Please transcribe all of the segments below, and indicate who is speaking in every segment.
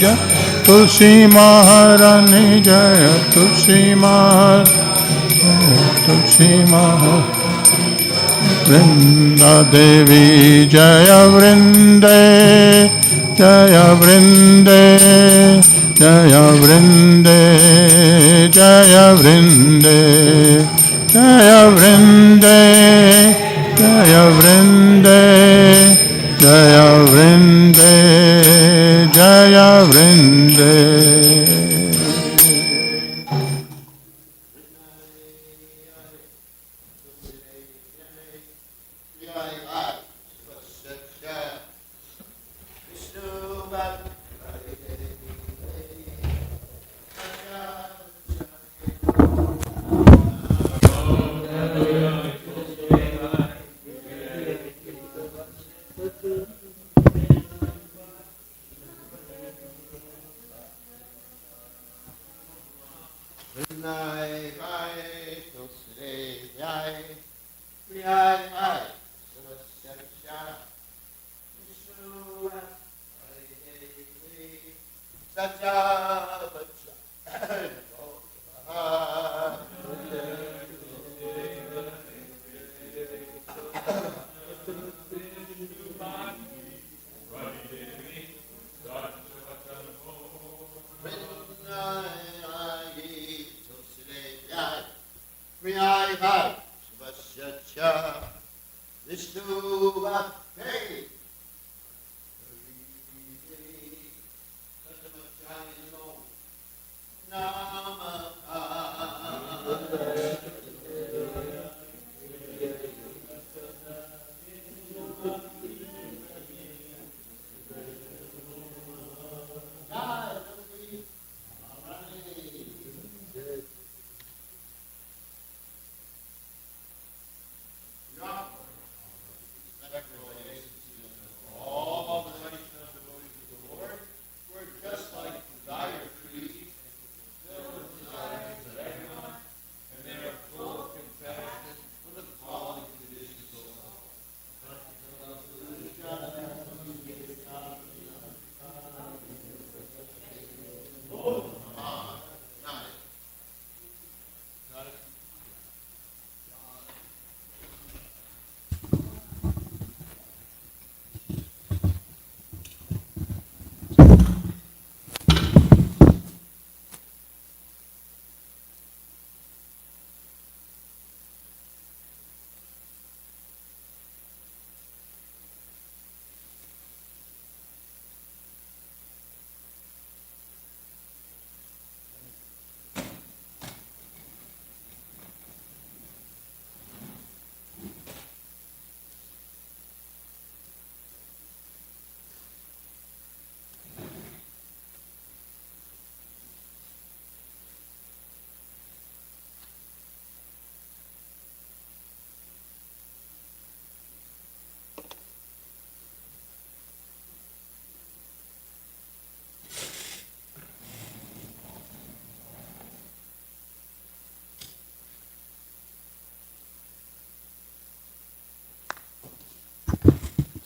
Speaker 1: Jai Tulsi Maharani Jai Tulsi Vrinda Devi Jai वृंदे Jai वृंदे Jai वृंदे Jai वृंदे Jai वृंदे Jai वृंदे Jai वृंदे Jai वृंदे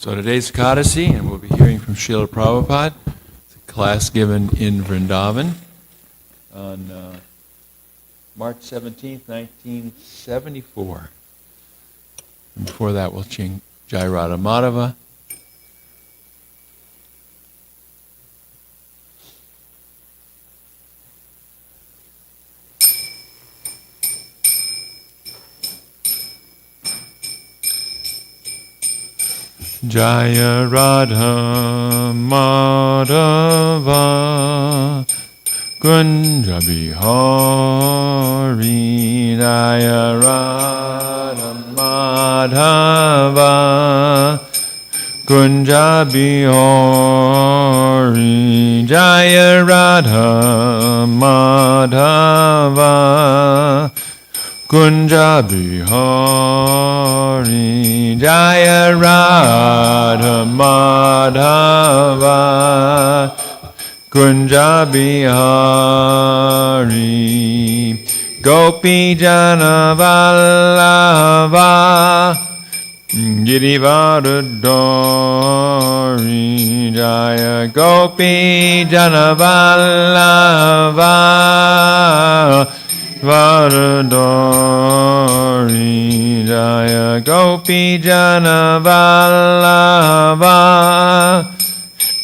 Speaker 2: So today's Ekadashi, and we'll be hearing from Srila Prabhupada. It's a class given in Vrindavan on March 17th, 1974. And before that, we'll sing Jai Radha Madhava. Jaya Radha Madhava Kunja Bihari Jaya Radha Madhava Kunja Bihari Jaya Radha Madhava Kunja Bihari Jaya Radha Madhava Kunja Bihari Gopi Jana Vallabha Girivardhari Jaya Gopi Janavallabha Varadori Jaya Gopi Janavallabha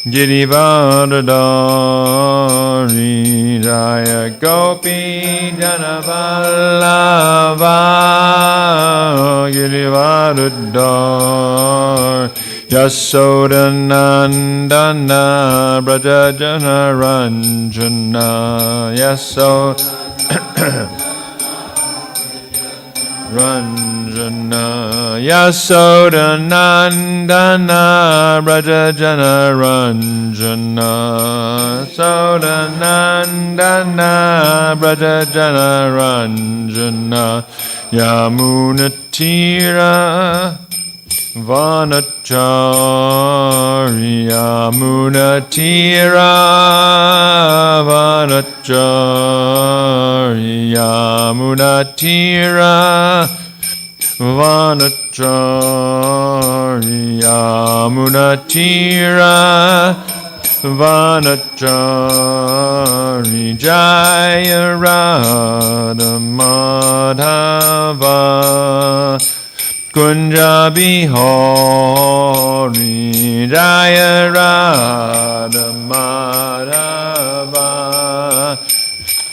Speaker 2: Girivardhari Jaya Gopi Janavallabha Girivardhari Yasodanandana Brajajana Ranjana Ranjana Yasodanandana Brajajana Ranjana Sodanandana Brajajana Ranjana Yamunatira Vanachari Yamunatira Vanachari Yamunatira Vanachari Yamunatira Vanachari Jaya Radha Madhava Kunja Bihari Jaya Radha Madhava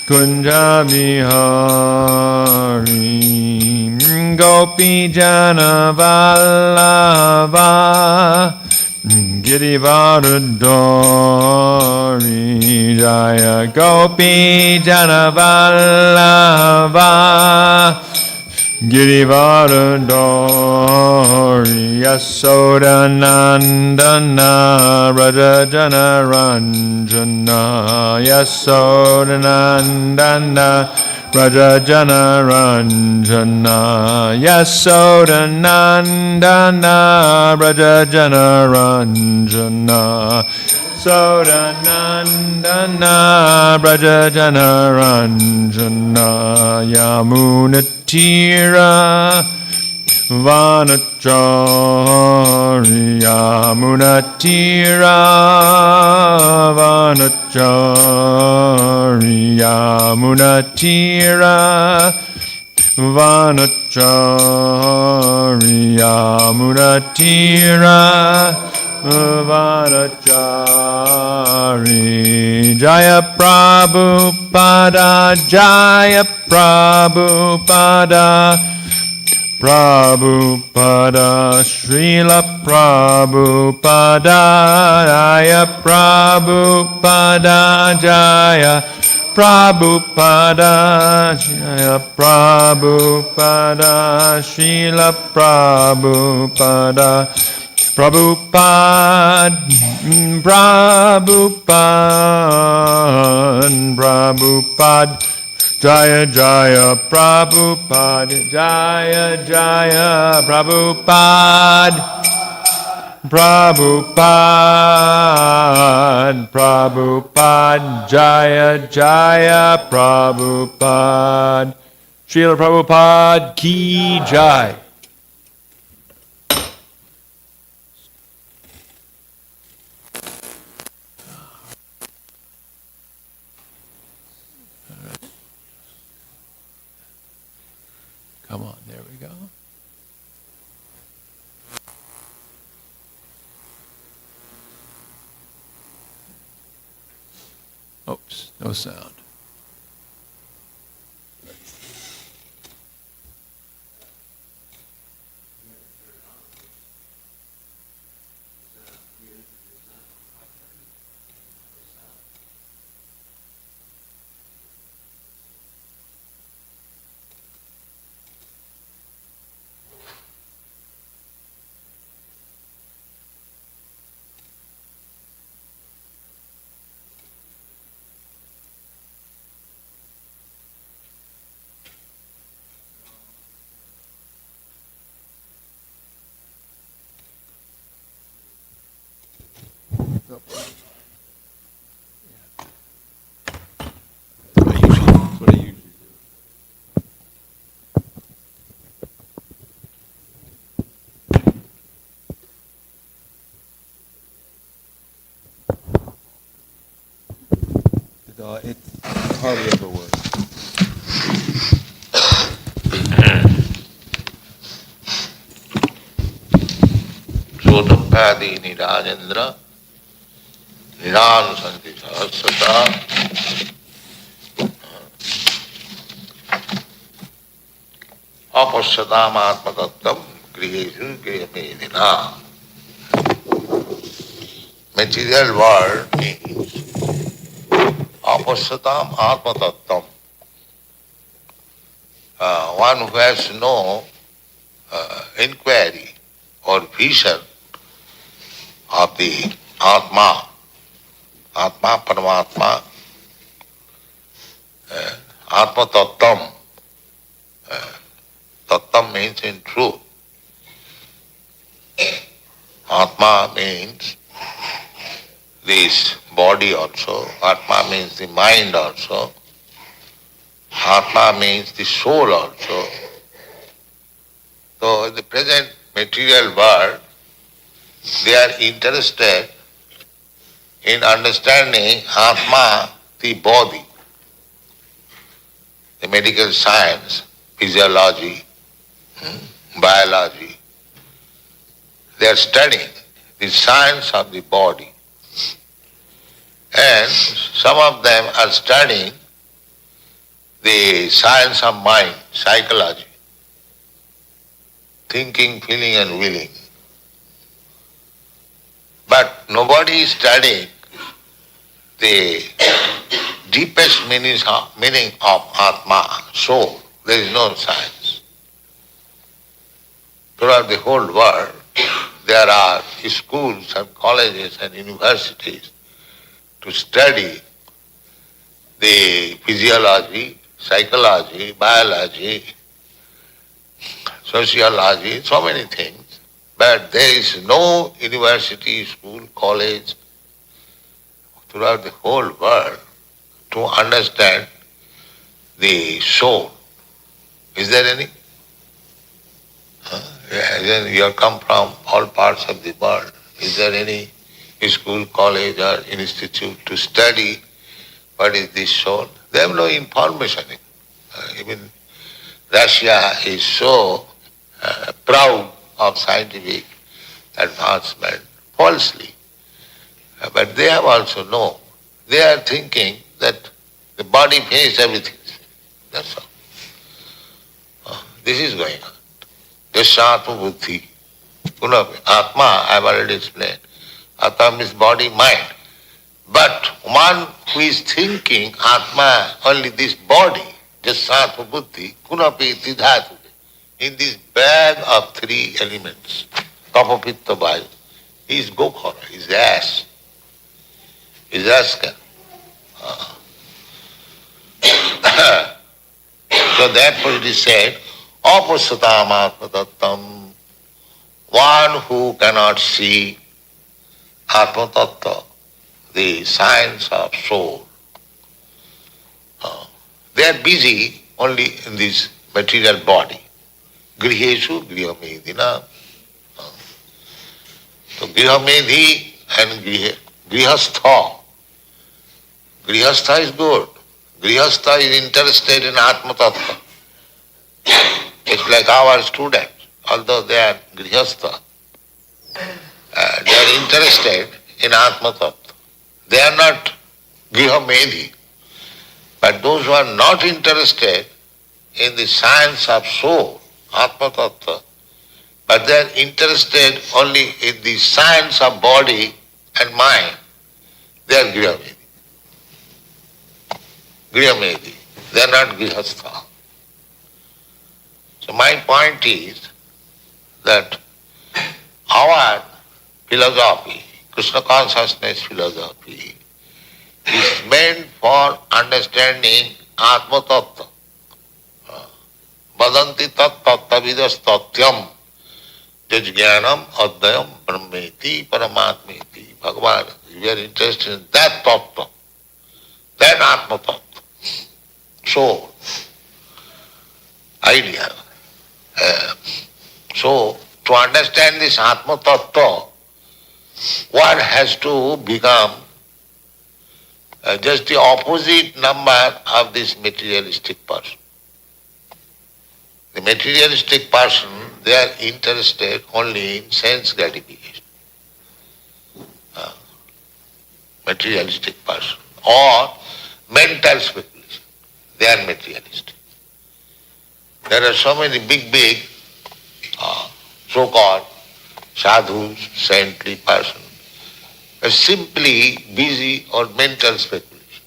Speaker 2: Kunja Bihari Gopi Jana Vallabha Girivardhari Jaya Gopi Jana Vallabha Girivardhari Yasodanandana Brajajana Ranjana Yasodanandana Brajajana Ranjana Yasodanandana Brajajana Ranjana Sodanandana Brajajana Ranjana Yamunatira Vanachari Yamunatira Vanachari Yamunatira Vanachari Yamunatira Vanachari Jaya Prabhupada Jaya Prabhupada Prabhupada Srila Prabhupada Jaya Prabhupada Jaya Prabhupada Jaya Prabhupada Srila Prabhupada Prabhupada Prabhupada Jaya Jaya Prabhupada Jaya Jaya Prabhupada Prabhupada Jaya Jaya Prabhupada Srila Prabhupada Ki Jai. Come on, there we go. Oops, no sound. it hardly ever works.
Speaker 3: Sotapadi Nirajendra Niransanti Sahasrata Apasyatam Atmatattam Grihesu Grihapedina. Material world means Apasyatam Atmatattam. One who has no inquiry or vision of the Atma, Atma Paramatma, Atma Tattam. Tattam means in truth. Atma means this body also. Atma means the mind also. Atma means the soul also. So in the present material world, they are interested in understanding Atma, the body, the medical science, physiology, biology. They are studying the science of the body. And some of them are studying the science of mind, psychology, thinking, feeling and willing. But nobody is studying the deepest meaning of Atma, soul. There is no science. Throughout the whole world, there are schools and colleges and universities to study the physiology, psychology, biology, sociology, so many things. But there is no university, school, college throughout the whole world to understand the soul. Is there any? You have come from all parts of the world. Is there any school, college or institute to study what is this soul? They have no information. Even Russia is so proud of scientific advancement, falsely. But they have also known. They are thinking that the body pays everything. That's all. This is going on. Jasatma buddhi. Atma, I have already explained. Atma means body, mind. But one who is thinking Atma, only this body, jasatma buddhi, kunapi tidhatu, in this bag of three elements, kapha pitta vayu, he is Goloka, he is ass. He is Aska. So therefore it is said, Apasatam Atmatattam, one who cannot see Atmatattva, the science of soul. They are busy only in this material body. Grihesu Grihamedina. So Grihamedhi and Grihastha. Grihastha is good. Grihastha is interested in Atma Tattva. It's like our students, although they are Grihastha, they are interested in Atma Tattva. They are not Grihamedhi. But those who are not interested in the science of soul, Atma Tattva, but they are interested only in the science of body and mind, they are Grihamedhi. Grihamedhi. They are not Grihastha. So my point is that our philosophy, Krishna consciousness philosophy, is meant for understanding Atma Tattva. Vadanti tat tattvavidas tattyam jajnanam adhyam brahmeti paramatmeti. Bhagavan, we are interested in that tattva, that Atma Tattva, soul, idea. So, to understand this Atma Tattva, one has to become just the opposite number of this materialistic person. The materialistic person, they are interested only in sense gratification. Materialistic person. Or mental speculation. They are materialistic. There are so many big so-called sadhus, saintly persons, are simply busy on mental speculation.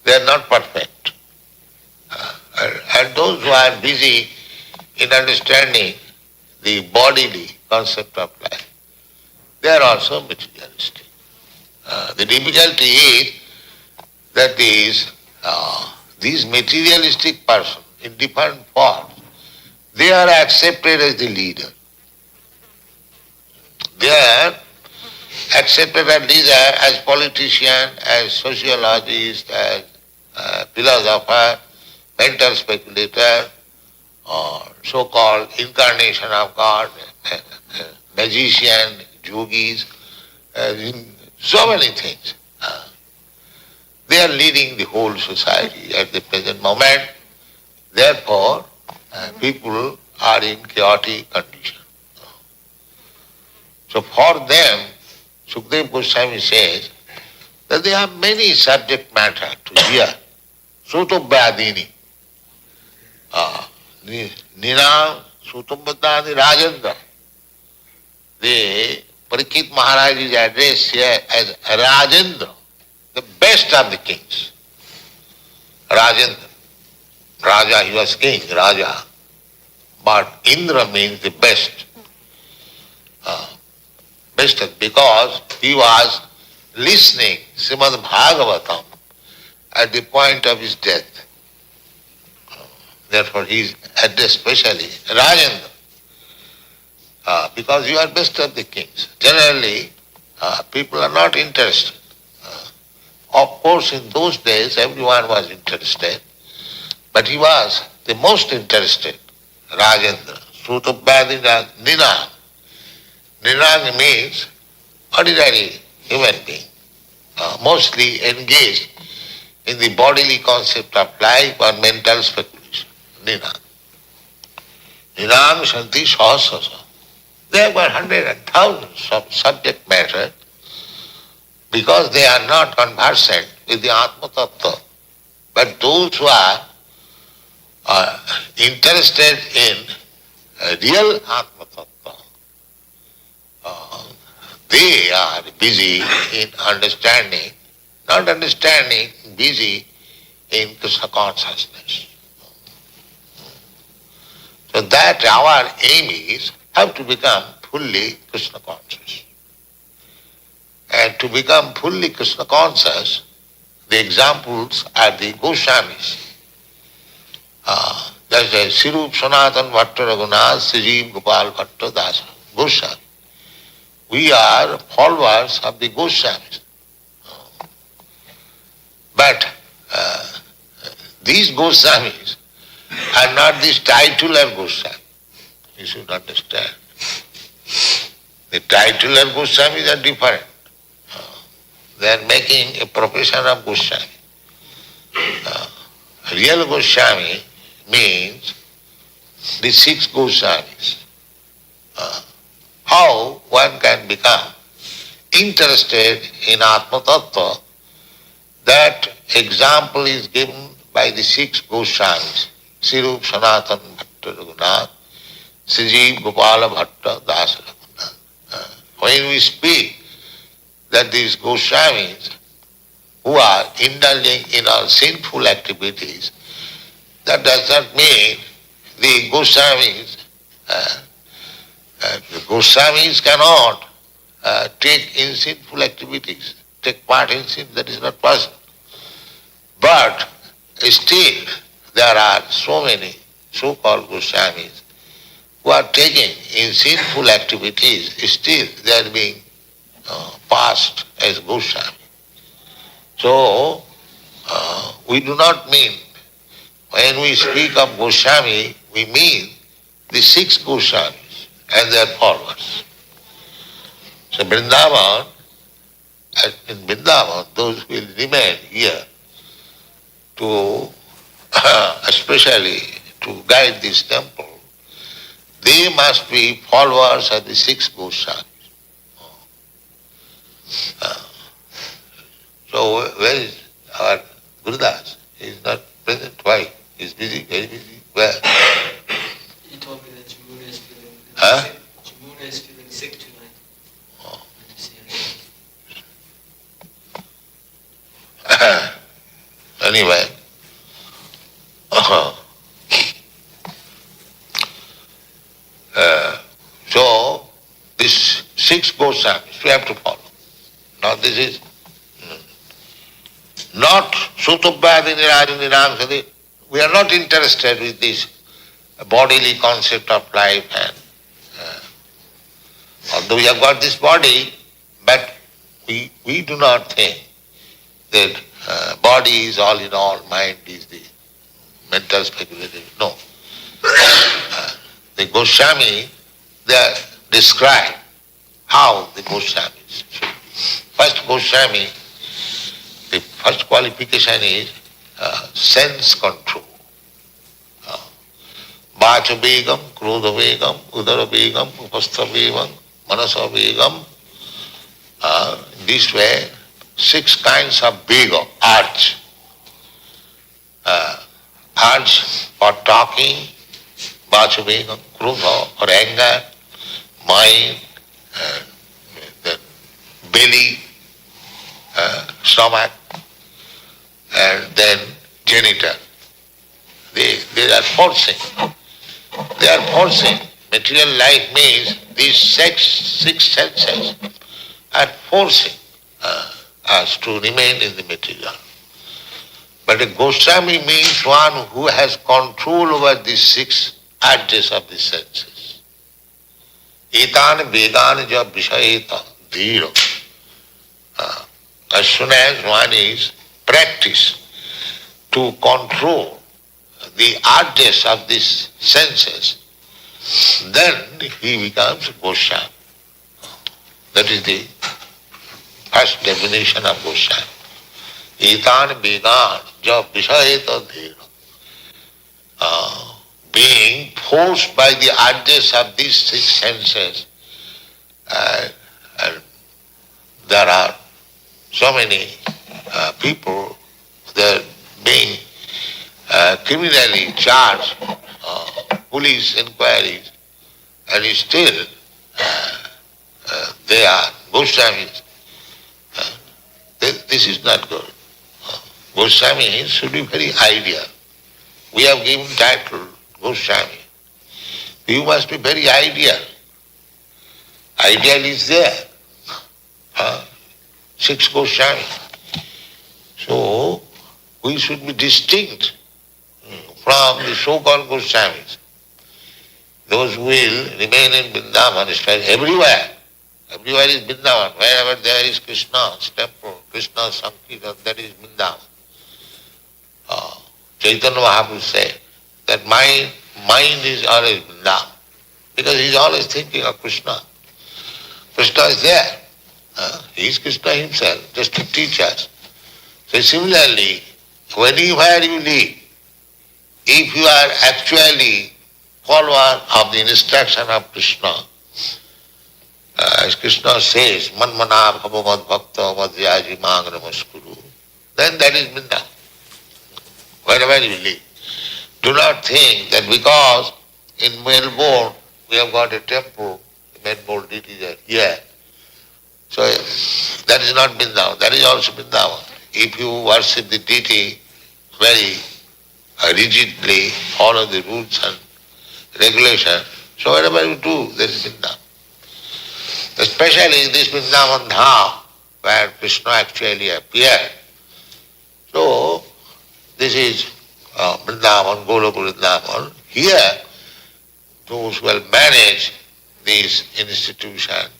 Speaker 3: They are not perfect. And those who are busy in understanding the bodily concept of life, they are also materialistic. The difficulty is that these materialistic persons in different forms, they are accepted as the leader. They are accepted as leader, as politician, as sociologist, as philosopher, mental speculator, or so-called incarnation of God, magician, yogis, so many things. They are leading the whole society at the present moment. Therefore, people are in chaotic condition. So for them, Sukadeva Goswami says that they have many subject matter to hear. Sutobhyadini. Ninam Sutobhyadini Rajendra. The Parikshit Maharaj is addressed here as Rajendra, the best of the kings. Rajendra. Raja, he was king, Raja. But Indra means the best. Best because he was listening Srimad Bhagavatam at the point of his death. Therefore he is addressed specially Rajendra. Because you are best of the kings. Generally, people are not interested. Of course, in those days, everyone was interested, but he was the most interested, Rajendra. Sutobhyadina Ninang. Ninang means ordinary human being, mostly engaged in the bodily concept of life or mental speculation. Ninang. Ninang Shanti Sahasrasa. There were hundreds and thousands of subject matter because they are not conversant with the Atma Tattva. But those who are interested in real Atma Tattva, they are busy in understanding, not understanding, busy in Krishna consciousness. So that our aim is have to become fully Krishna conscious. And to become fully Krishna conscious, the examples are the Goswamis. That's a Sirup Sanatan Bhatta Raghunath Sajeev Gopal Bhatta Dasa, Goswami. We are followers of the Goswamis. But these Goswamis are not this titular Goswami. You should understand. The titular Goswamis are different. They are making a profession of Goswami. Real Goswami means the 6 Goswamis. How one can become interested in Atma Tattva, that example is given by the 6 Goswamis, Sirup Sanatan Bhatta Raghunath, Sajeev Gopala Bhatta Dasa Raghunath. When we speak that these Goswamis who are indulging in all sinful activities, that does not mean the Goswamis cannot take in sinful activities, take part in sin, that is not possible. But still there are so many so-called Goswamis who are taking in sinful activities, still they are being passed as Goswami. So, we do not mean, when we speak of Goswami, we mean the 6 Goswamis and their followers. So Vrindavan And in Vrindavan, those who will remain here to, especially to guide this temple, they must be followers of the six Goswamis. So where is our Gurudas? He is not present. Why? He is busy, very busy. Where?
Speaker 4: He told me that Jamuna is feeling
Speaker 3: Huh?
Speaker 4: sick. Jamuna is feeling sick tonight.
Speaker 3: Oh.
Speaker 4: I just see her.
Speaker 3: Anyway, so this six Goswamis we have to follow. Now this is not Sutobhyadini Rajini Ramsadi. We are not interested with this bodily concept of life, and although we have got this body, but we do not think that body is all in all, mind is the mental speculative. No. The Goswami, they describe how the Goswamis should be. First Goswami, the first qualification is sense control. Vacha Begam, Krodha Begam, Udara Begam, Upastha Begam, Manasa Begam. This way, six kinds of Begam, urge. Urge for talking, Vacha Begam, Krodha for anger, mind, then belly, stomach, and then genital. They are forcing. They are forcing. Material life means these six senses are forcing us to remain in the material. But a Goswami means one who has control over these six urges of the senses. Etan vedan ja vishayeta dhira. As soon as one is practiced to control the urges of these senses, then he becomes Goswami. That is the first definition of Goswami. Etan vedan ja vishayeta dhira. Being forced by the urges of these six senses, and there are so many people, they are being criminally charged, police inquiries, and still they are Goswamis. This is not good. Goswami should be very ideal. We have given title Goswami. You must be very ideal. Ideal is there. Six Goswami. So we should be distinct from the so-called Goswamis. Those who will remain in Vrindavan, everywhere. Everywhere is Vrindavan. Wherever there is Krishna's temple, Krishna's Sankirtan, that is Vrindavan. Chaitanya Mahaprabhu said that my mind is always Vrindavan, because he is always thinking of Krishna. Krishna is there. He is Krishna himself, just to teach us. So similarly, where you live, if you are actually follower of the instruction of Krishna, as Krishna says, Manmana bhava bhakta madhyaji mang namaskuru, then that is Vrindavan. Wherever you live. Do not think that because in Melbourne we have got a temple, Melbourne deities are here, so that is not Vrindavan, that is also Vrindavan. If you worship the deity very rigidly, follow the rules and regulations, so whatever you do, there is Vrindavan. Especially this Vrindavan Dham, where Krishna actually appeared. So, this is Vrindavan, Goloka Vrindavan. Here, those who will manage this institution,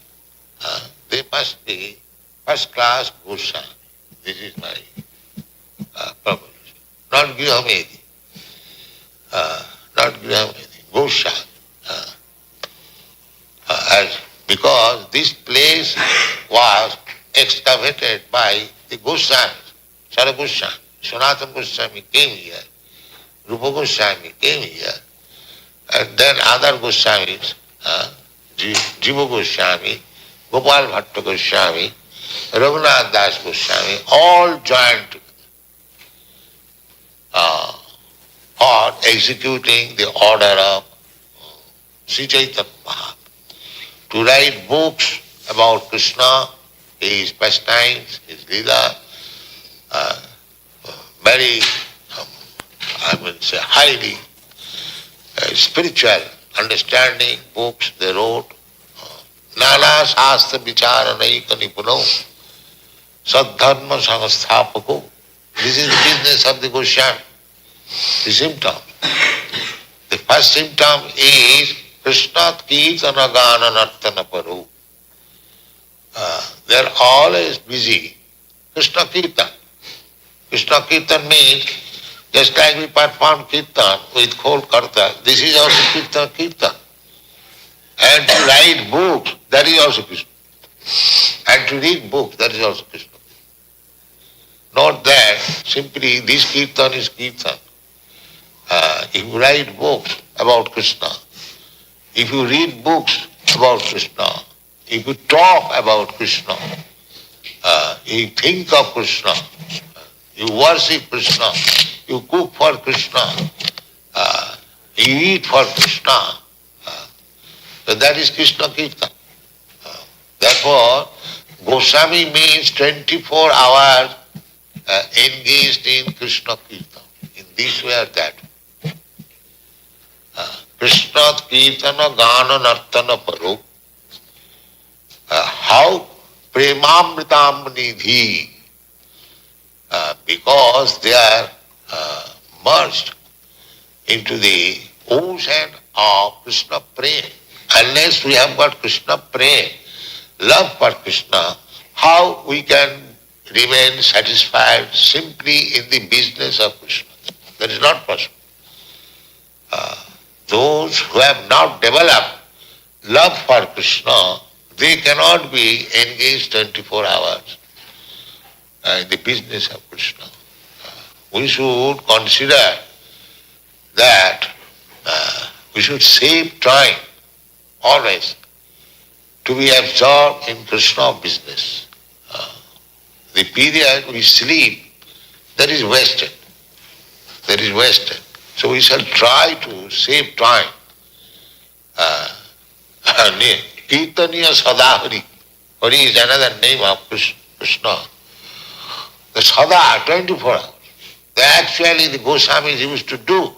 Speaker 3: they must be first class Goswami. This is my proposition. Not Grihamedi. Not Grihamedi. Goswami. Because this place was excavated by the Goswamis. Sara Goswami, Sanatana Goswami came here, Rupa Goswami came here, and then other Goswamis, Jiva Goswami, Gopal Bhatta Goswami, Raghunath Das Goswami, all joined together for executing the order of Sri Chaitanya Mahaprabhu to write books about Krishna, his pastimes, his lila, very, I would say, highly spiritual understanding books they wrote. Nana Shastra Vichara Naika Nipuno Sadharma Samsthapako. This is the business of the Goswami. The symptom. The first symptom is Krishna Kirtana Gana Nartana Paru. They are always busy. Krishna Kirtan. Krishna Kirtan means just like we perform Kirtan with whole karta, this is also Kirtan. And to write books, that is also Krishna. And to read books, that is also Krishna. Not that simply this Kirtan is Kirtan. If you write books about Krishna, if you read books about Krishna, if you talk about Krishna, you think of Krishna, you worship Krishna, you cook for Krishna, you eat for Krishna, so that is Krishna Kirtan. Therefore, Goswami means 24 hours engaged in Krishna Kirtan, in this way or that way. Krishna Kirtana Gana Nartana Paru. How Premamritam Nidhi, because they are merged into the ocean of Krishna Prem. Unless we have got Krishna Prem, love for Krishna, how we can remain satisfied simply in the business of Krishna? That is not possible. Those who have not developed love for Krishna, they cannot be engaged 24 hours in the business of Krishna. We should consider that we should save time always to be absorbed in Krishna business. The period we sleep, that is wasted. That is wasted. So we shall try to save time. Kirtaniya Sadahari. Hari is another name of Krishna. The Sada, 24 hours. That actually the Goswamis used to do.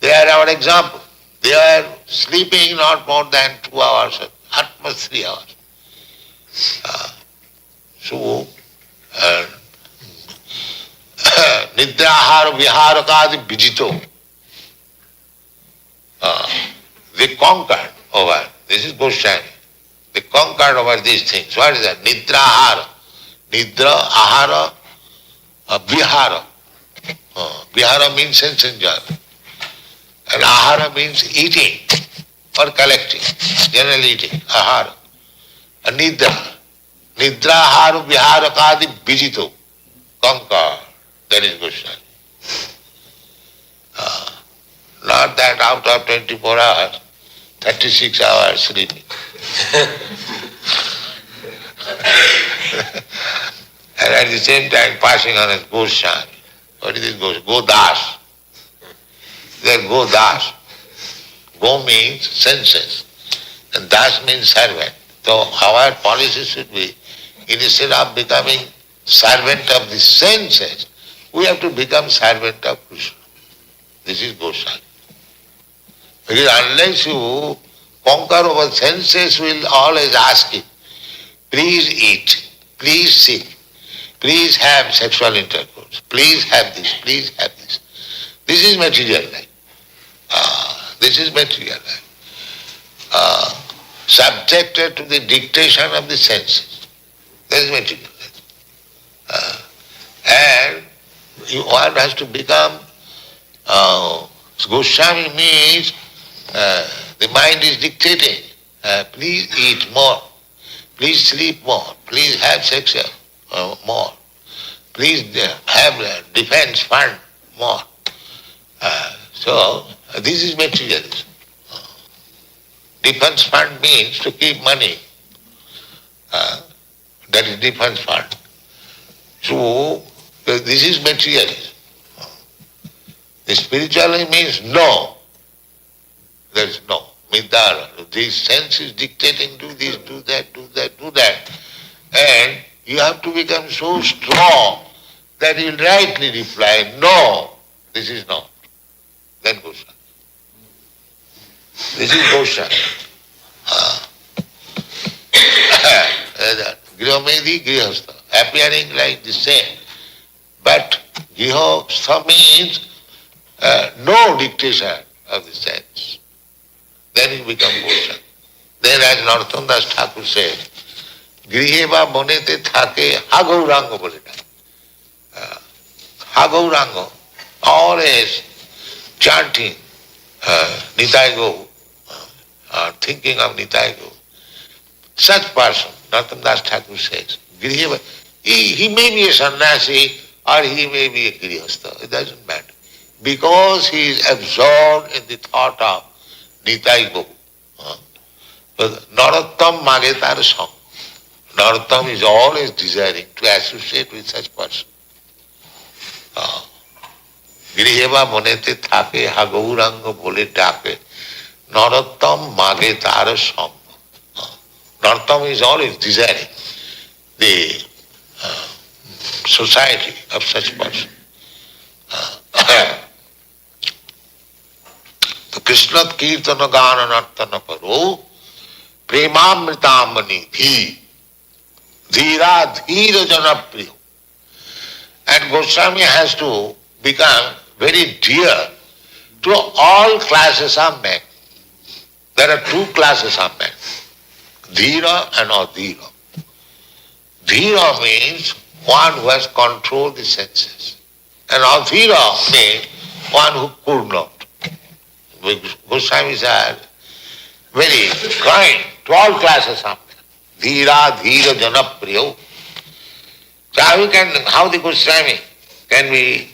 Speaker 3: They are our example. They are sleeping not more than 2 hours, at most 3 hours. So, Nidrahara Viharakadi Vijito. They conquered over, this is Goswami, they conquered over these things. What is that? Nidrahara. Nidra, Ahara, Vihara. Vihara means sense enjoyment. And Ahara means eating or collecting, generally eating, Ahara. And Nidra. Nidra, Ahara, Vihara, Kadi, Vijito. Conquered. That is Goswami. Not that out of 24 hours, 36 hours sleeping. And at the same time passing on as Goswami. What is this Goswami? Godas. They are Godas. Go means senses. And Das means servant. So our policy should be, instead of becoming servant of the senses, we have to become servant of Krishna. This is Goswami. Because unless you conquer over senses, we will always ask you, please eat, please sit, please have sexual intercourse, please have this, please have this. This is material life. This is material life. Subjected to the dictation of the senses. That is material life. And one has to become, Goswami means the mind is dictating, please eat more, please sleep more, please have sex more, please have defense fund more. So this is materialism. Defense fund means to keep money. That is defense fund. So this is materialism. The spirituality means no. There is no. Midara. This sense is dictating, do this, do that, do that, do that. And you have to become so strong that you will rightly reply, no, this is not. Then Goswami. This is Goswami. Grihomedi, Grihastha, appearing like the same. But Grihastha means no dictation of the sense. Then it becomes Goswami. Then as Narottam Das Thakur said, Griheva monete thake hagauranga bole na. Hagauranga, always chanting Nitai Go, thinking of Nitai Go. Such person, Narottam Das Thakur says, Griheva, he may be a sannyasi or he may be a grihastha, it doesn't matter. Because he is absorbed in the thought of Nitai Go. Narottam mage tar sang. Narottam is always desiring to associate with such person. Griheva monete thake hagauranga bole dake. Narottam mage tar sang. Narottam is always desiring the society of such person. Krishna Kirtana Gana Nartana Paro Premamritamani Dhi Dhira Dhira Janapriyo. And Goswami has to become very dear to all classes of men. There are two classes of men, Dhira and Adhira. Dhira means one who has controlled the senses. And Adhira means one who could not. Goswamis are very kind to all classes of men. Dhira, Dhira, Janapriyo. So how the Goswami can be,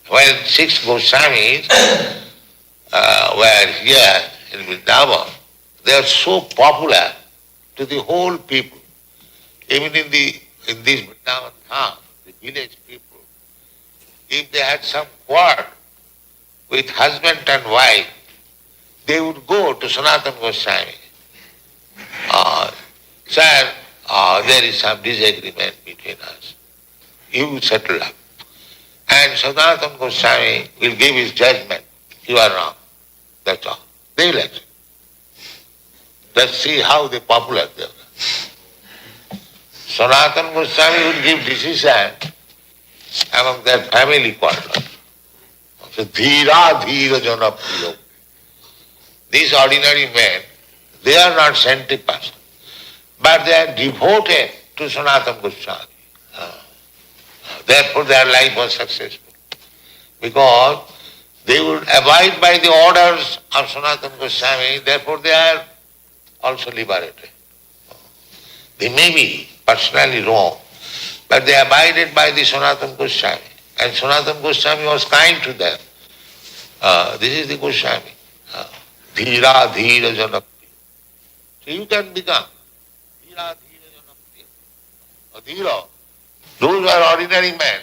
Speaker 3: when 6 Goswamis were here in Vrindavan, they are so popular to the whole people. Even in this Vrindavan town, the village people, if they had some quarrel with husband and wife, they would go to Sanatana Goswami. Sir, there is some disagreement between us. You settle up. And Sanatana Goswami will give his judgment. You are wrong. That's all. They will accept. Let's see how they popular they are. Sanatana Goswami will give decision among their family quarters. So, Dhira Dhira Janapriyo. These ordinary men, they are not saintly persons, but they are devoted to Sanatana Goswami. Therefore their life was successful. Because they would abide by the orders of Sanatana Goswami, therefore they are also liberated. They may be personally wrong, but they abided by the Sanatana Goswami. And Sanatana Goswami was kind to them. This is the Goswami. Dhira Dhira Janapriya. So you can become Dhira Dhira Janapriya. Dhira. Those are ordinary men.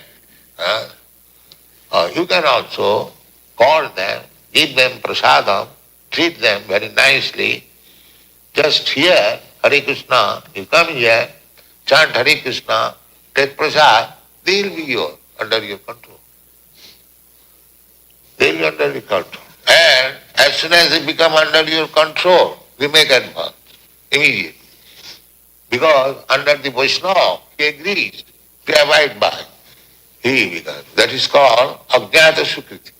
Speaker 3: You can also call them, give them prasadam, treat them very nicely. Just hear Hare Krishna, you come here, chant Hare Krishna, take prasad, they will be under your control. They will be under your control. And as soon as they become under your control, they make advance immediately. Because under the Vaishnava, he agrees to abide by. He becomes. That is called Ajnata Sukriti.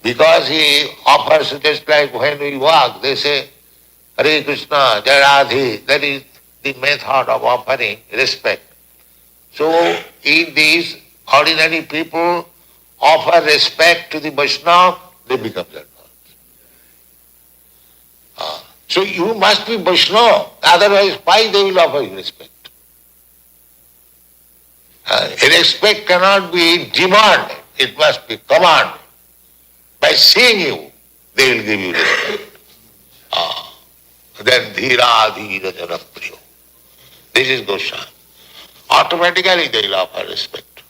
Speaker 3: Because he offers, just like when we walk, they say, Hare Krishna, Jai Radhe, that is the method of offering respect. So, if these ordinary people offer respect to the Vaishnava, they become advanced. So you must be Vaishnava, otherwise why they will offer you respect? Respect cannot be demanded, it must be commanded. By seeing you, they will give you respect. Then dhira dhira jana priyo. This is Goswami. Automatically they will offer respect.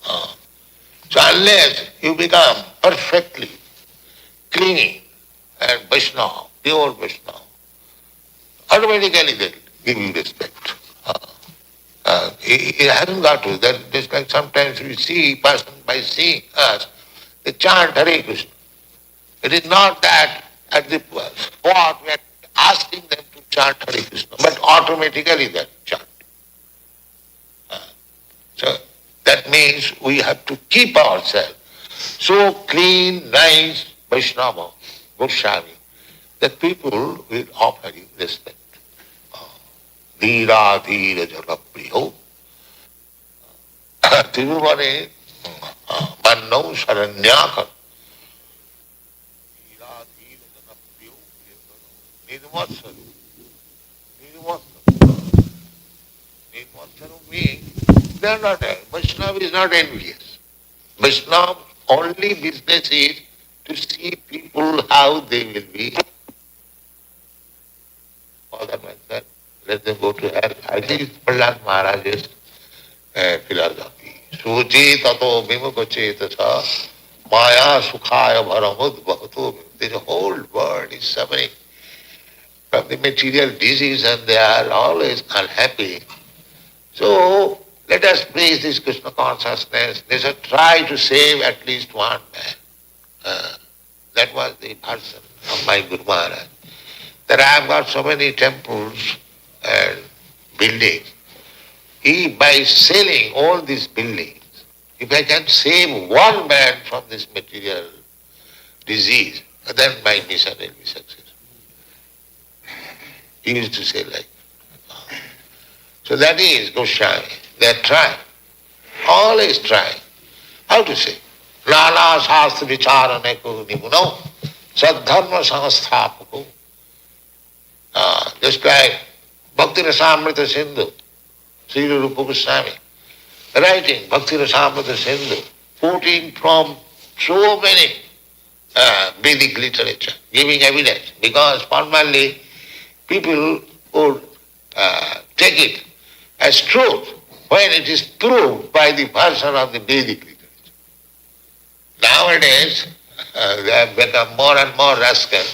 Speaker 3: So unless you become perfectly clean and Vaishnava, pure Vaishnava, automatically they will give you respect. It hasn't got to. That just like sometimes we see person by seeing us, they chant Hare Krishna. It is not that at the spot we are asking them to chant Hare Krishna, but automatically they chant. So that means we have to keep ourselves so clean, nice, Vaishnava, Goswami, that people will offer you respect. Dhira dhira jana priyo. Tiruvane mannau saranyakam. Dhira dhira jana priyo. Nirvatsaru. Nirvatsaru. Nirvatsaru means they are not, Vaishnava is not envious. Vaishnava only business is to see people how they will be. All that myself, let them go to hell. I think it's Prahlad Maharaj's philosophy. Suji tato vimukachetasa maya sukhaya bharamud bhavato. The whole world is suffering from the material disease and they are always unhappy. So let us praise this Krishna consciousness. They should try to save at least one man. That was the person of my Guru Maharaj. That I have got so many temples and buildings. By selling all these buildings, if I can save one man from this material disease, then my mission will be successful. He used to say like that. So that is Goswami. They are trying, always trying. How to say? Nana shastra vicharaneko nipuno sadharma samasthapaku. Just like Bhakti Rasamrita Sindhu, Sri Rupa Goswami, writing Bhakti Rasamrita Sindhu, quoting from so many Vedic literature, giving evidence, because formerly people would take it as truth when it is proved by the version of the Vedic literature. Nowadays, they have become more and more rascal.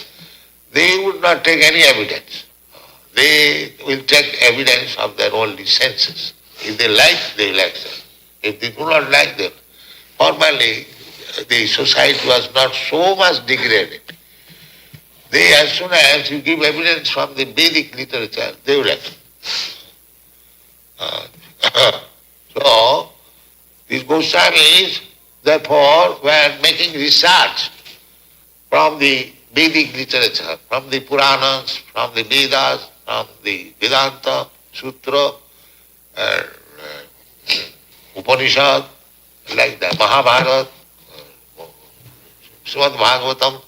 Speaker 3: They would not take any evidence. They will take evidence of their only senses. If they like, they will accept. If they do not like them, formerly the society was not so much degraded. They, as soon as you give evidence from the Vedic literature, they will accept. So, these Goswamis, therefore, were making research from the Vedic literature, from the Puranas, from the Vedas, from the Vedanta, Sutra, Upanishad, like the Mahabharata, Srimad Bhagavatam,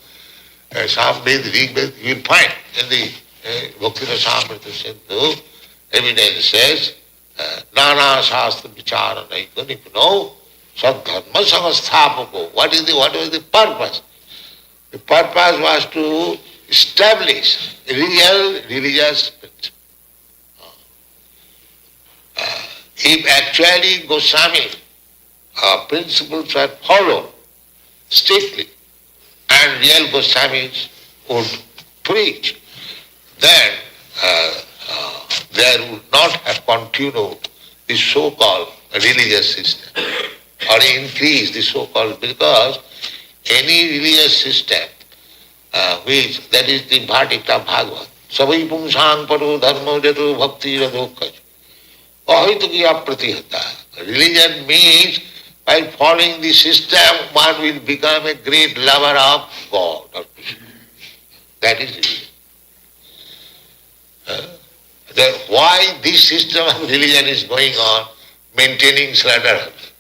Speaker 3: Samved, Rigved, you will find in the Bhakti Rasamrita Sindhu evidences, Nana Shastra Vichara Naiko Nipuno, Sadharma Samasthapaku. What was the purpose? The purpose was to establish real religious principle. If actually Goswami principles were followed strictly and real Goswamis would preach, then there would not have continued the so-called religious system or increased the so-called, because any religious system which, that is the Bhattikta Bhagavad, Savai Pumsang Paro Dharmo Jato Bhakti Radhokkaj, Ahitukiya Pratihata. Religion means by following the system one will become a great lover of God or Krishna. That is religion. Then why this system of religion is going on, maintaining slaughterhouse?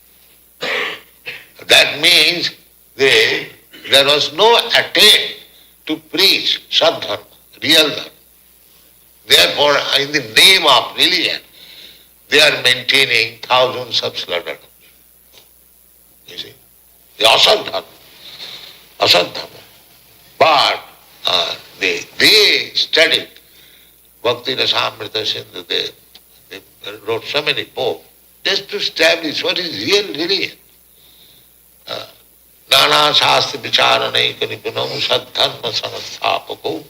Speaker 3: That means there was no attempt to preach Sadharma, real dharma. Therefore, in the name of religion, they are maintaining thousands of slaughterhouses. You see, the asadharma. But they studied Bhakti Rasamrita Sindhu, they wrote so many books just to establish what is real religion. Nana Shastra Vicharanai Kanipunam Sadharma Sanasthapako.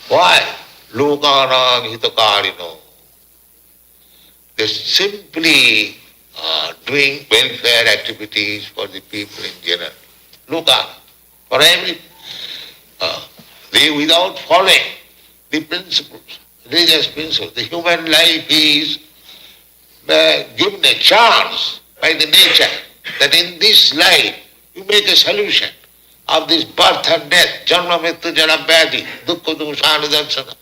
Speaker 3: Why? Lokanam Hitakarino. They're simply doing welfare activities for the people in general. Loka, for every they without following the principles, religious principles. The human life is given a chance by the nature that in this life you make a solution of this birth and death, janma mrityu jara vyadhi, dukkha dosana darsana.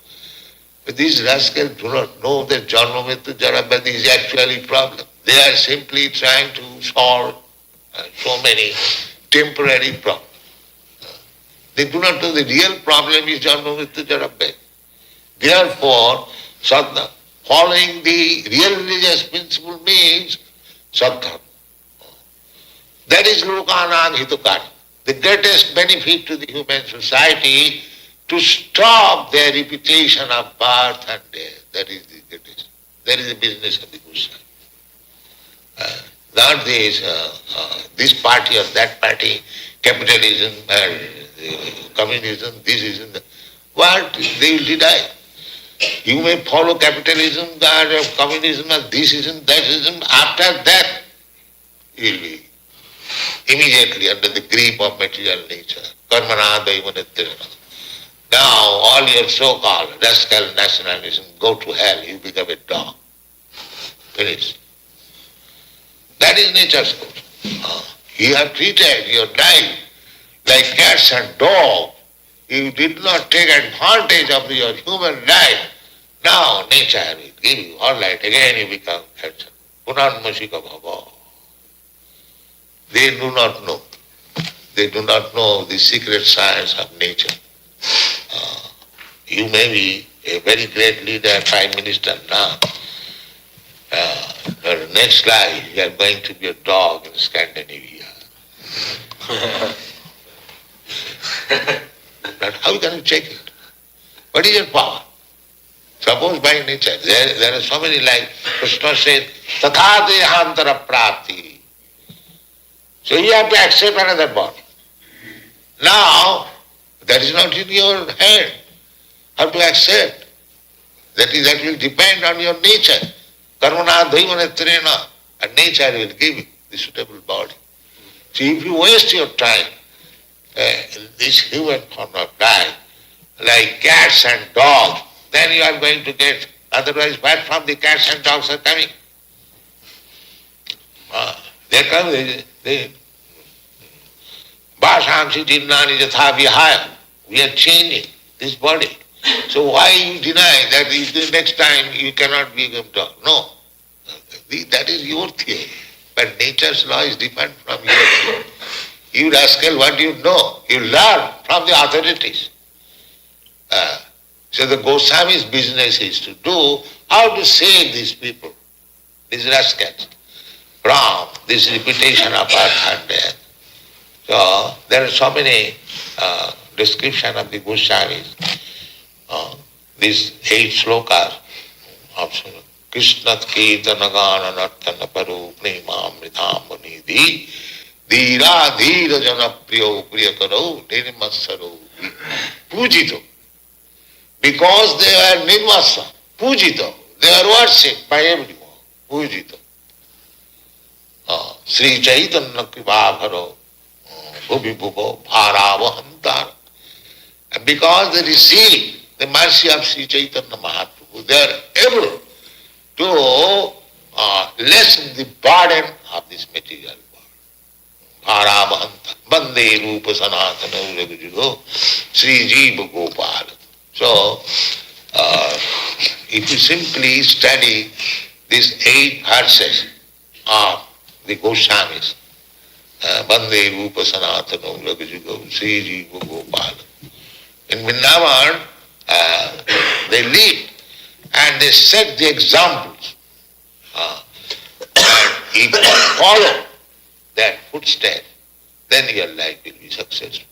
Speaker 3: But these rascals do not know that janma mrityu jara vyadhi is actually a problem. They are simply trying to solve so many temporary problems. They do not know the real problem is janma mrityu jara vyadhi. Therefore, sadhana, following the real religious principle means sadhana. That is lokanam hitukari. The greatest benefit to the human society to stop their repetition of birth and death. That is the greatest. That is the business of the Goswami. Not this party or that party, capitalism or communism, this is the what they will deny. You may follow capitalism or communism or this ism, that ism. After that, you will be immediately under the grip of material nature. Karmana daivanittirana. Now all your so-called rascal nationalism, go to hell, you become a dog. Finish. That is nature's course. You have treated your life like cats and dogs. You did not take advantage of your human life. Now nature will give you all right. Again you become cats. Punarmasika bhava. They do not know. They do not know the secret science of nature. You may be a very great leader, prime minister now. Your next life you are going to be a dog in Scandinavia. But how can you check it? What is your power? Suppose by nature, there are so many like Krishna said, tatha dehantara prapti. So you have to accept another body. Now, that is not in your hand. How to accept? That will depend on your nature. Karmana daivanittirena. And nature will give you the suitable body. So if you waste your time in this human form of life, like cats and dogs, then you are going to get, otherwise where from the cats and dogs are coming? They come, they Bhasamsi jinnani jatha vihaya. We are changing this body. So why you deny that the next time you cannot become dog? No. That is your theory. But nature's law is different from your theory. You rascal, what do you know? You learn from the authorities. So the Goswami's business is to do how to save these people, these rascals, from this repetition of birth and death. So there are so many description of the Goswamis. These 8 slokas of Krishna Kirtana Gana Nartana Paru Premamritam Nidhi Dhira Dhira Jana Priyo Priyakaro Nirmasaro Pujito. Because they are Nirmasa, Pujito, they are worshipped by everyone. Pujito. Sri Chaitanya Kripabharo Bhubi Bhubo Bharavahantar. And because they receive the mercy of Sri Chaitanya Mahaprabhu, they are able to lessen the burden of this material world. Bharavahanta, Bande Rupa Sanatana Uragujugo, Sri Jiva Gopala. So, if you simply study these 8 verses of the Goswamis, Bande Rupa Sanatana Uragujugo, Sri Jiva Gopala. In Vrindavan, they live and they set the examples. And if you follow that footstep, then your life will be successful.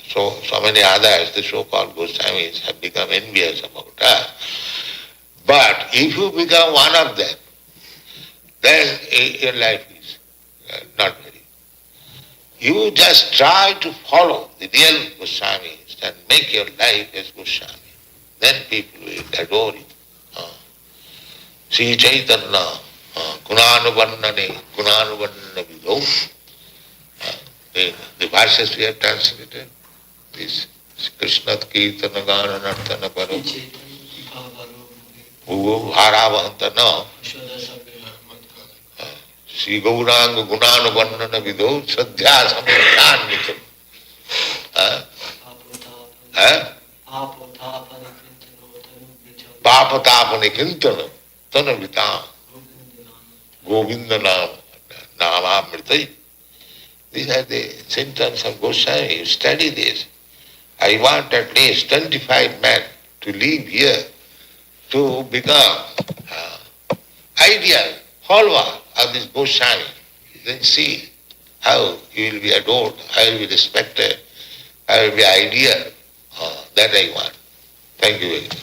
Speaker 3: So many others, the so-called Goswamis, have become envious about us. But if you become one of them, then your life is not very. You just try to follow the real Goswamis and make your life as Goswami. Then people will adore you. Sri Chaitanya, Gunanuvannane, Gunanuvanna Vidho. The verses we have translated, this Krishna Kirtana Gana Nartana Paro, Bhuvo Haravahantana, Sri Gauranga Gunanuvannana Vidho, Sadhya Samirtan Nitam. Papatapani Kintana, Tanavitam, Govinda Namamritai. These are the symptoms of Goswami. You study this. I want at least 25 men to live here to become ideal follower of this Goswami. Then see how you will be adored, how you will be respected, how you will be ideal. That I want. Thank you very much.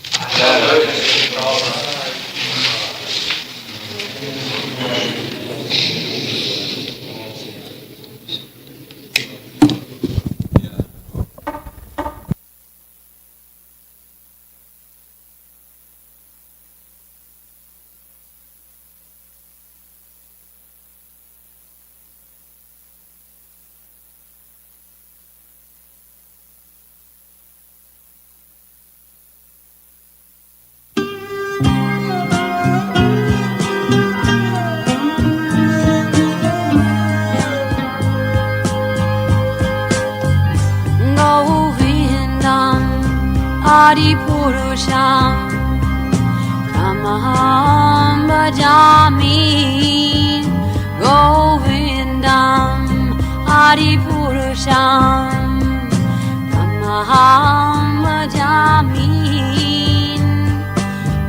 Speaker 5: Purusham Tamaham Bhajami Govindam Adi Purusham Tamaham Bhajami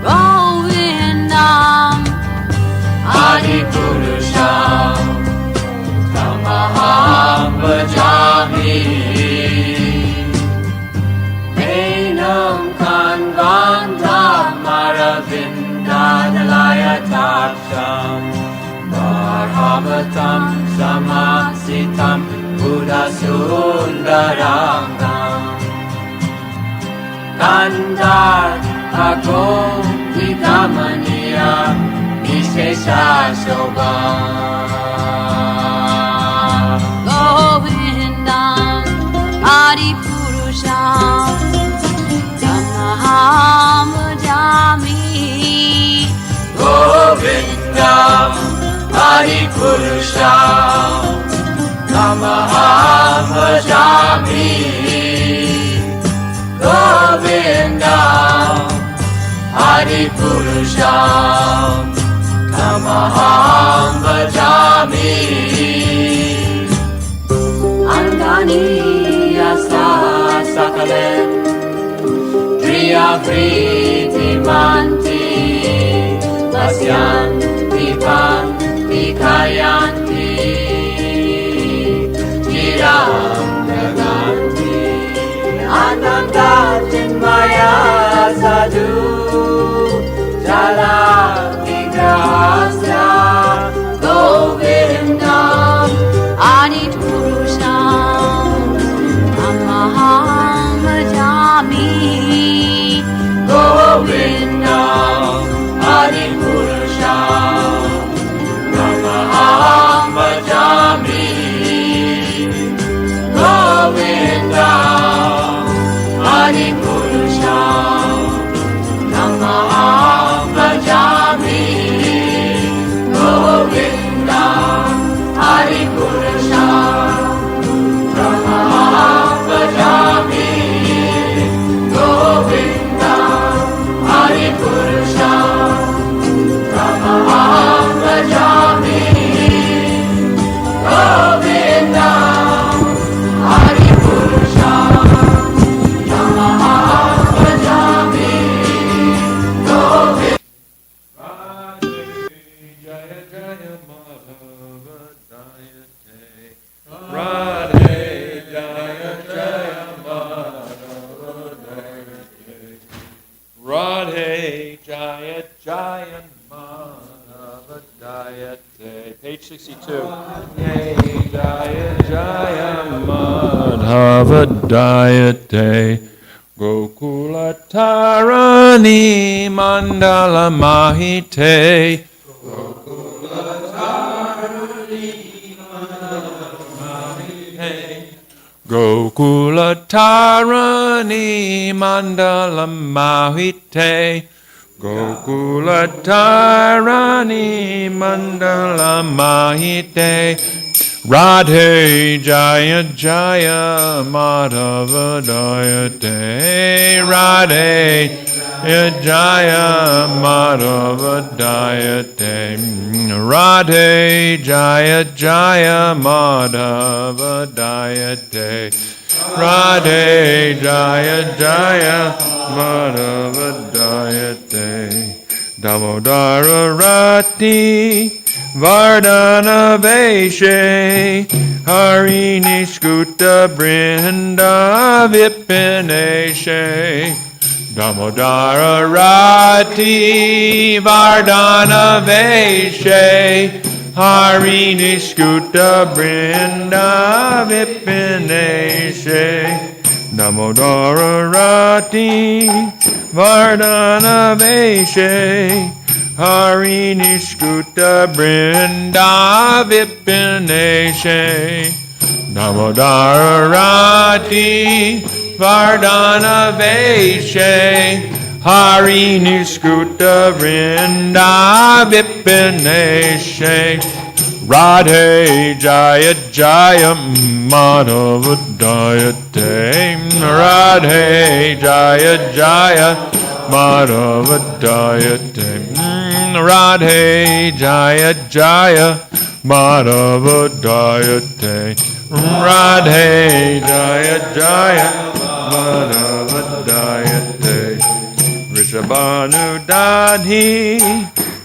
Speaker 5: Govindam Adi Purusham Tamaham Bhajami Vandamaravindalayataptam Bharavatam Samasitam Buddhasundarangam Kandar Agovikamaniya Vishesha Shobham Govindam Adi Purusham Tamaham Bhajami Govindam Adi Purusham Tamaham Bhajami Govindam Adi Purusham Tamaham Bhajami Andani Yasa Sakalen Priya Priti Manti Vasyanti Panti Kayanti Chiram Naganti Ananda Chinmaya Sadhu Jala Vigrahasya Govindam Adi Purusham Tamaham Bhajami Govindam Adi Purusham
Speaker 2: Jayate. Page 62. Jaya Jaya Madhava Dayate. Gokula Tarani Mandala Mahite. Gokula Tarani Mandala Mahite. Gokula Tarani Mandala Mahite. Radhe Jaya Jaya Madhava Dayate. Radhe Jaya Madhava Dayate. Radhe Jaya Jaya Madhava Dayate. Radhe Jaya Jaya Madhava Dayate. Damodara Rati Vardhana Veshe Harini Skuta Brinda Vipineshe. Damodara Rati Vardhana Veshe Harini Skuta Brinda Vipineshe. Damodara Rati Vardhana Veshe Harini Skuta Brinda Vipineshe. Damodara Rati Vardhana Veshe Harini Skuta Brinda Vipineshe. Radhe Jaya Jaya Madhava Dayate. Radhe Jaya Jaya Madhava Dayate. Radhe Jaya Jaya Madhava Dayate. Radhe Jaya Jaya Madhava Dayate. Rishabhanu Dadhi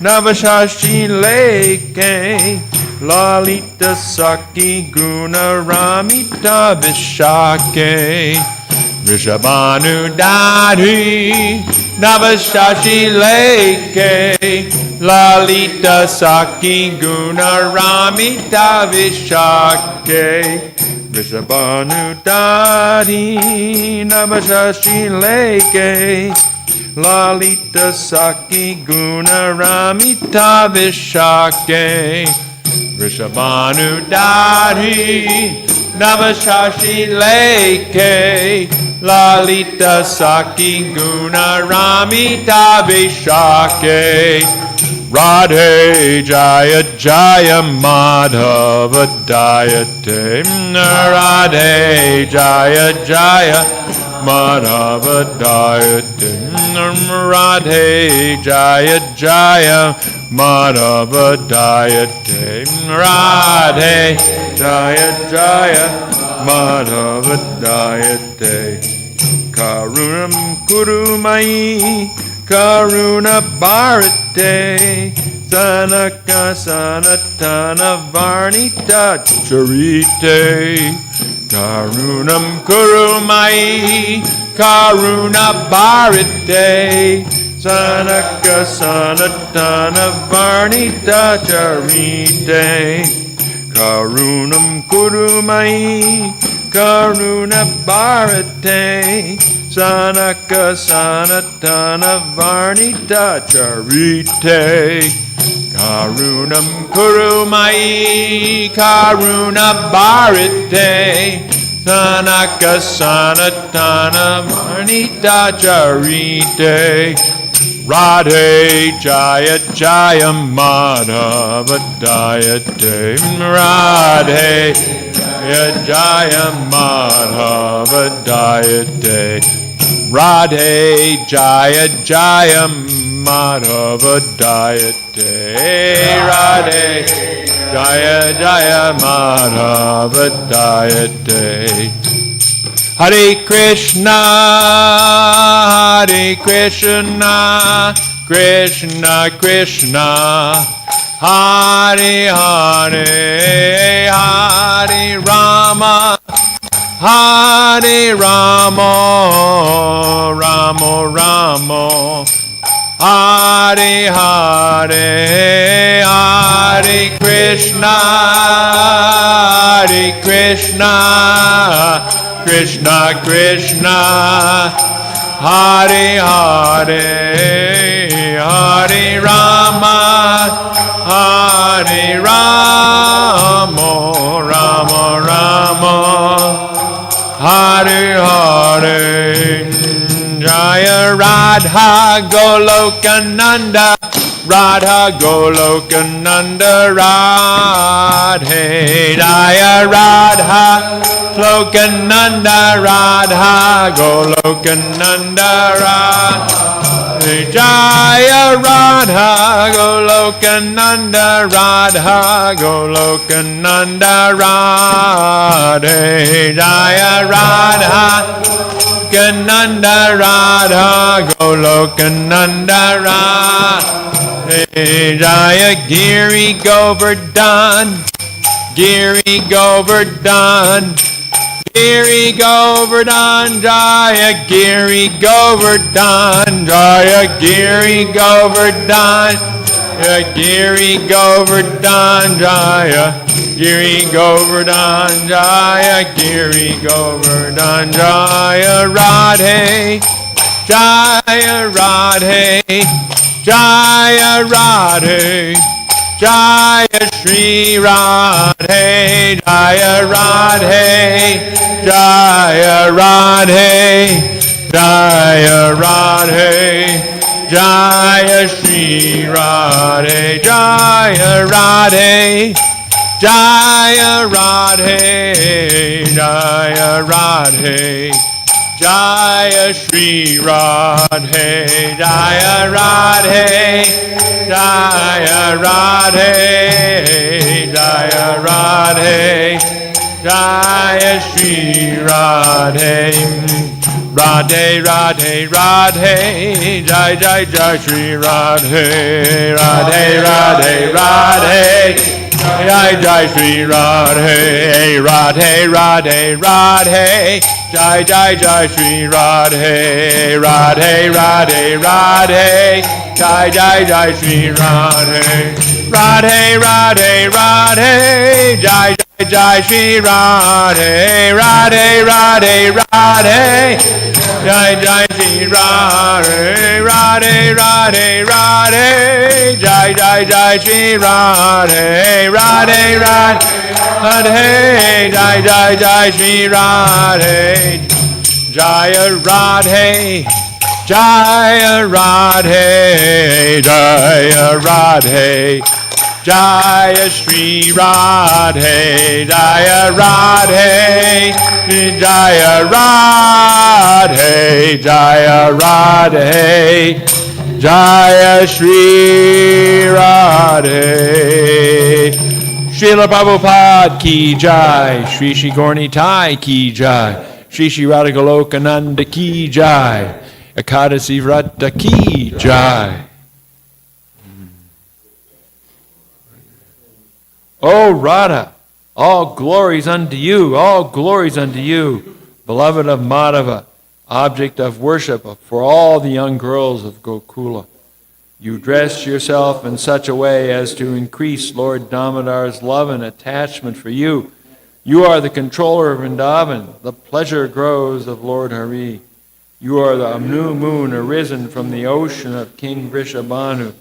Speaker 2: Navashashi Leke Lalita Saki Guna Ramita Vishake. Rishabhanu Dadhi Navashashi Leke Lalita Saki Guna Ramita Vishake. Rishabhanu Dadhi Navashashi Leke Lalita Saki Guna Ramita Vishake. Rishabhanu Dadhi Navashashi Leke Lalita Saki Guna Ramita Vishake. Radhe Jaya Jaya Madhava Dayate. Radhe Jaya Jaya Madhava Dayate. Radhe Jaya Jaya Madhava Dayate. Radhe Jaya Jaya Madhava Dayate. Karunam Kurumai Karuna Bharate Sanaka Sanatana Varnita Charite. Karunam Kurumai Karuna Bharate Sanaka Sanatana Varnita Charite. Karunam Kurumai Karuna Bharate Sanaka Sanatana Varnita Charite. Karunam Kurumai Karuna Bharate Sanaka Sanatana Varnita Charite. Radhe Jaya Jaya Madhava Dayate. Radhe Jaya Jaya Madhava Dayate. Radhe Jaya Jaya Madhava Dayate. Radhe Jaya Jaya Madhava Dayate. Hare Krishna, Hare Krishna, Krishna Krishna, Hare Hare, Hare Rama, Hare Rama, Rama Rama, Hare Hare, Hare Krishna, Hare Krishna, Krishna Krishna, Hare Hare, Hare Rama, Hare Rama, Rama Rama, Hare Hare. Jaya Radha Golokananda, Radha Golokananda Radhe. Jaya Radha Golokananda, Radha Golokananda Radhe. Jaya Radha Golokananda, Radha Golokananda Radhe. Jaya Radha Golokananda Radha Golokananda Radhe. Jaya Giri Govardhan, Giri Govardhan, Giri Govardhan, Jaya Giri Govardhan, Jaya Giri Govardhan, Jaya Giri Govardhan, Jaya Giri Govardhan, Jaya Giri Govardhan, Jaya Radhe, Jaya Radhe, Jaya Radhe, Jaya Shri Radhe, Jaya Radhe, Jaya Radhe, Jaya Radhe, Jaya Shri Radhe, Jaya Radhe, Jaya Radhe, Jaya Radhe, Jaya Shri Radhe, Jaya Radhe, Jaya Radhe, Jaya Radhe, Jaya Shri Radhe. Radhe, Radhe, Radhe, Jai, Jai, Jai, Shri Radhe, Radhe, Radhe, Radhe, Jai, Jai, Shri Radhe, Radhe, Radhe, Radhe, Jai, Jai, Jai, Shri Radhe, Radhe, Radhe, Radhe, Jai, Jai, Jai, Shri Radhe, Radhe, Radhe, Radhe, Jai, Jai, Shri Radhe, Radhe, Radhe, Radhe, Jai, Jai, Shri Radhe, Radhe, Radhe, Radhe, Jai, Jai, Jai, Shri Radhe, Radhe, Radhe, Jai, Jai, Jai, Shri Radhe, Jaya Radhe, Jaya Radhe, Jaya Radhe, Jaya Shri Radhe, Jaya Radhe, Jaya Radhe, Jaya Radhe, Jaya Shri Radhe. Srila Prabhupada ki jai, Shri Shri Gaura Nitai ki jai, Shri Shri Radha Golokananda ki jai, Ekadasi Vrata ki jai. O Radha, all glories unto you, all glories unto you, beloved of Madhava, object of worship for all the young girls of Gokula. You dress yourself in such a way as to increase Lord Damodar's love and attachment for you. You are the controller of Vrindavan, the pleasure groves of Lord Hari. You are the new moon arisen from the ocean of King Vrishabhanu.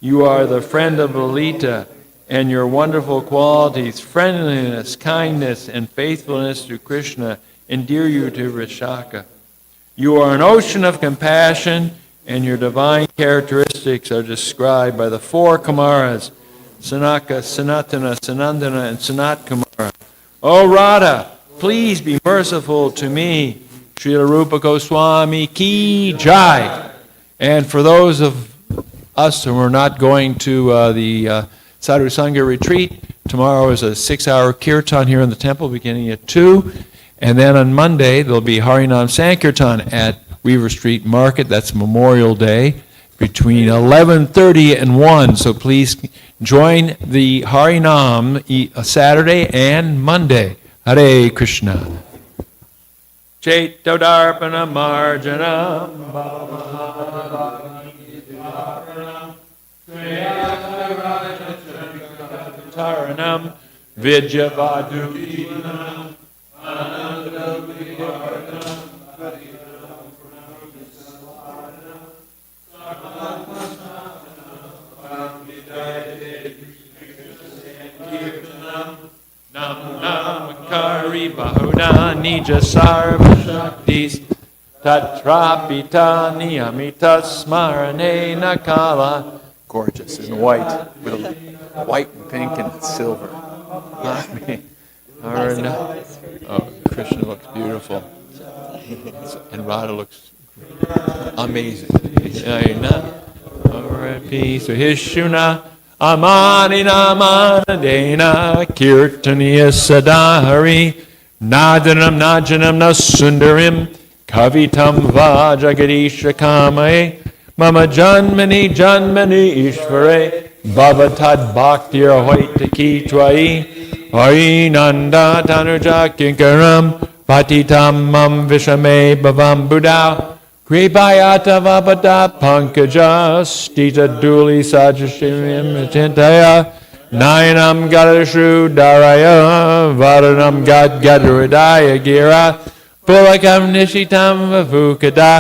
Speaker 2: You are the friend of Lalita, and your wonderful qualities, friendliness, kindness, and faithfulness to Krishna, endear you to Vishaka. You are an ocean of compassion, and your divine characteristics are described by the four Kumaras, Sanaka, Sanatana, Sanandana, and Sanat Kumara. O Radha, please be merciful to me. Srila Rupa Goswami ki jai. And for those of us who are not going to the Sadhu Sangha retreat, tomorrow is a 6-hour kirtan here in the temple beginning at 2. And then on Monday, there'll be Harinam Sankirtan at Weaver Street Market. That's Memorial Day between 11:30 and 1. So please join the Harinam Saturday and Monday. Hare Krishna. Chaitodarpana Marjanam Taranam Vijavadukinam Nam Namakari Bahuna Nija Sarva Shaktis Tatrapita Niyamita Smarane Nakala. Gorgeous in white, with white and pink and silver. Oh, Krishna looks beautiful. And Radha looks amazing. Peace. Hishuna Amani Namanadena Kirtaniya Sadahari Nadanam Najanam Nasundarim Kavitam Vajagadisha Kamae Mama Janmani Ishvare Bhavatad Bhaktir Hoitaki Twai Harinanda Tanuja Kinkaram Patitam Mam Vishame Bhavam Buddha Kripayata Vapata Pankaja Stita Duli Sajashimim Chintaya Nayanam Gadashu Daraya Varanam Gad Gadridaya Gira Pulakam Nishitam Vavukada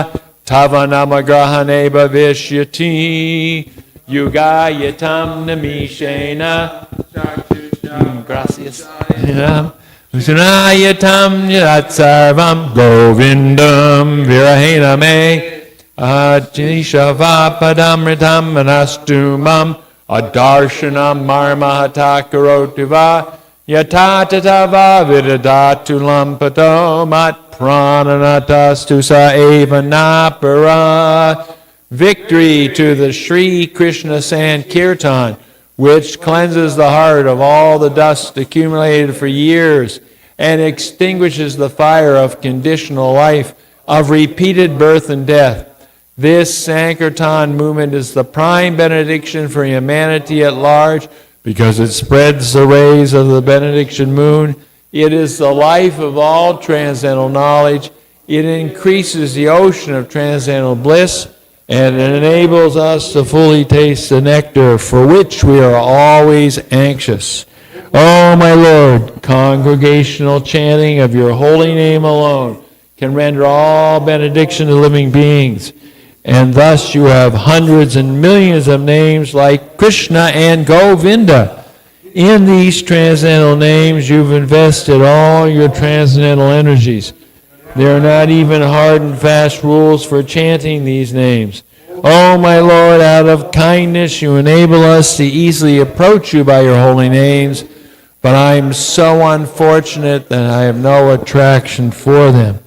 Speaker 2: Tavanamagrahane Bhavishyati Yugayatam Namishena Gracias. Sunayatam Yatsarvam Govindam Virahena Me Atishavapadamritam Manastumam Adarshanam Marmahatakarotiva Yatatatava Vidadatulam Pato Mat Prananatastusa Eva Napara. Victory to the Sri Krishna Sankirtan, which cleanses the heart of all the dust accumulated for years and extinguishes the fire of conditional life, of repeated birth and death. This Sankirtan movement is the prime benediction for humanity at large because it spreads the rays of the benediction moon. It is the life of all transcendental knowledge. It increases the ocean of transcendental bliss, and it enables us to fully taste the nectar for which we are always anxious. Oh, my Lord, congregational chanting of your holy name alone can render all benediction to living beings. And thus you have hundreds and millions of names like Krishna and Govinda. In these transcendental names, you've invested all your transcendental energies. There are not even hard and fast rules for chanting these names. Oh, my Lord, out of kindness you enable us to easily approach you by your holy names, but I am so unfortunate that I have no attraction for them.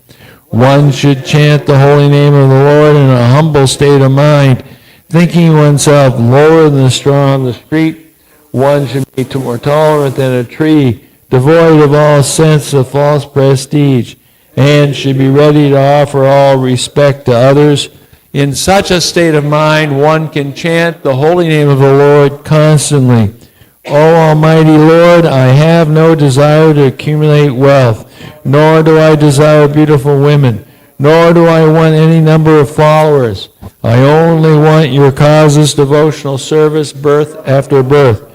Speaker 2: One should chant the holy name of the Lord in a humble state of mind, thinking oneself lower than the straw on the street. One should be more tolerant than a tree, devoid of all sense of false prestige, and should be ready to offer all respect to others. In such a state of mind, one can chant the holy name of the Lord constantly. O Almighty Lord, I have no desire to accumulate wealth, nor do I desire beautiful women, nor do I want any number of followers. I only want your causeless devotional service birth after birth.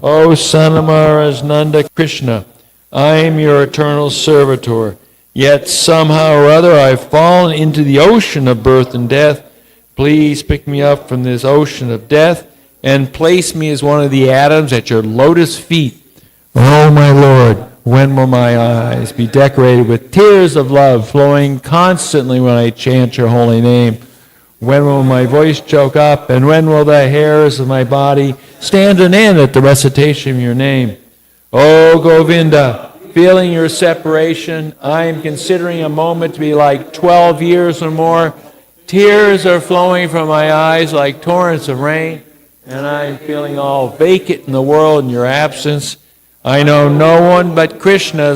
Speaker 2: O Son of Maharaj Nanda Krishna, I am your eternal servitor. Yet somehow or other I've fallen into the ocean of birth and death. Please pick me up from this ocean of death and place me as one of the atoms at your lotus feet. Oh, my Lord, when will my eyes be decorated with tears of love flowing constantly when I chant your holy name? When will my voice choke up, and when will the hairs of my body stand on end at the recitation of your name? Oh, Govinda, feeling your separation, I am considering a moment to be like 12 years or more. Tears are flowing from my eyes like torrents of rain, and I am feeling all vacant in the world in your absence. I know no one but Krishna